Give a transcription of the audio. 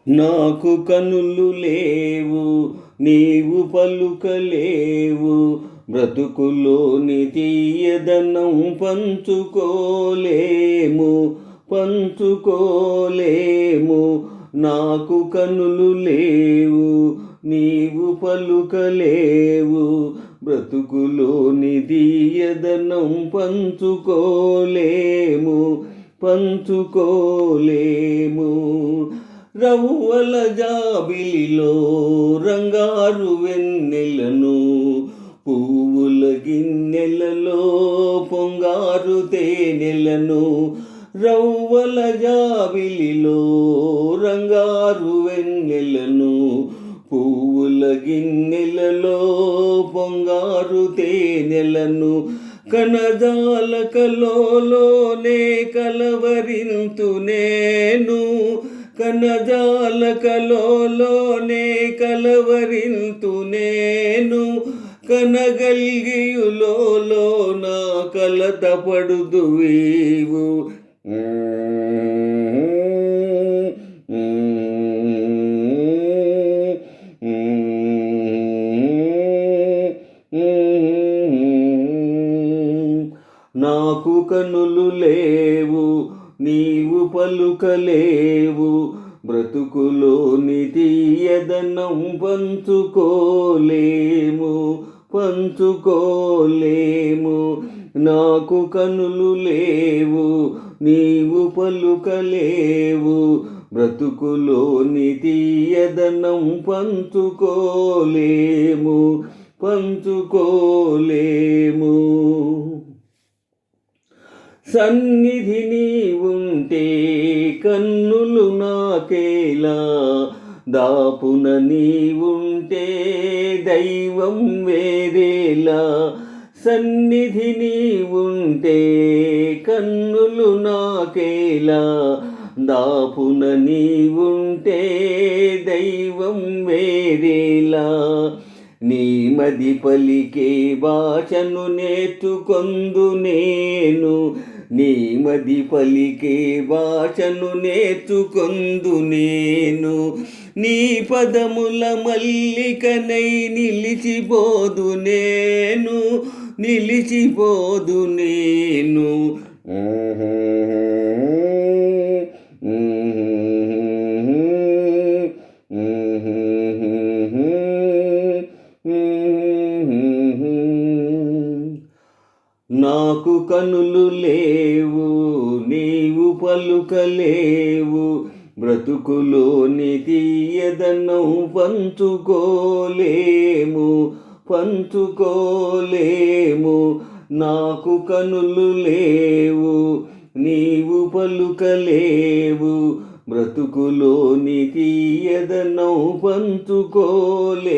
నాకు కనులు లేవు, నీవు పలుకలేవు, బ్రతుకులోని తీయదనం పంచుకోలేము. నాకు కనులు లేవు, నీవు పలుకలేవు, బ్రతుకులోని తీయదనం పంచుకోలేము. రవ్వల జాబిలిలో రంగారు వెన్నెలను, పువ్వుల గిన్నెలలో పొంగారు తేనెలను. రవ్వల జాబిలిలో రంగారు వెన్నెలను, పువ్వుల గిన్నెలలో పొంగారు తేనెలను. కనజాలకలోనే కలవరింతు నేను, కనజాలకలోనే కలవరింతు నేను. కనగల్గియులో నా కలత పడుదువీవు. నాకు కనులు లేవు, నీవు పలుకలేవు, బ్రతుకులోని తీయదనం పంచుకోలేము. నాకు కనులు లేవు, నీవు పలుకలేవు, బ్రతుకులోని తీయదనం పంచుకోలేము. సన్నిధి నీవుంటే కన్నులు నాకేలా, దాపున నీవుంటే దైవం వేరేలా. సన్నిధి నీవుంటే కన్నులు నాకేలా, దాపున నీవుంటే దైవం వేరేలా. నీ మది పలికే భాషను నేర్చుకొందు నేను, నీ మది పలికే భాషను నేర్చుకొందు నేను. నీ పదముల మల్లికనై నిలిచిపోదు నేను. నాకు కనులు లేవు, నీవు పలుకలేవు, బ్రతుకులోని తీయదనం పంచుకోలేము. నాకు కనులు లేవు, నీవు పలుకలేవు, బ్రతుకులోని తీయదనం పంచుకోలేము.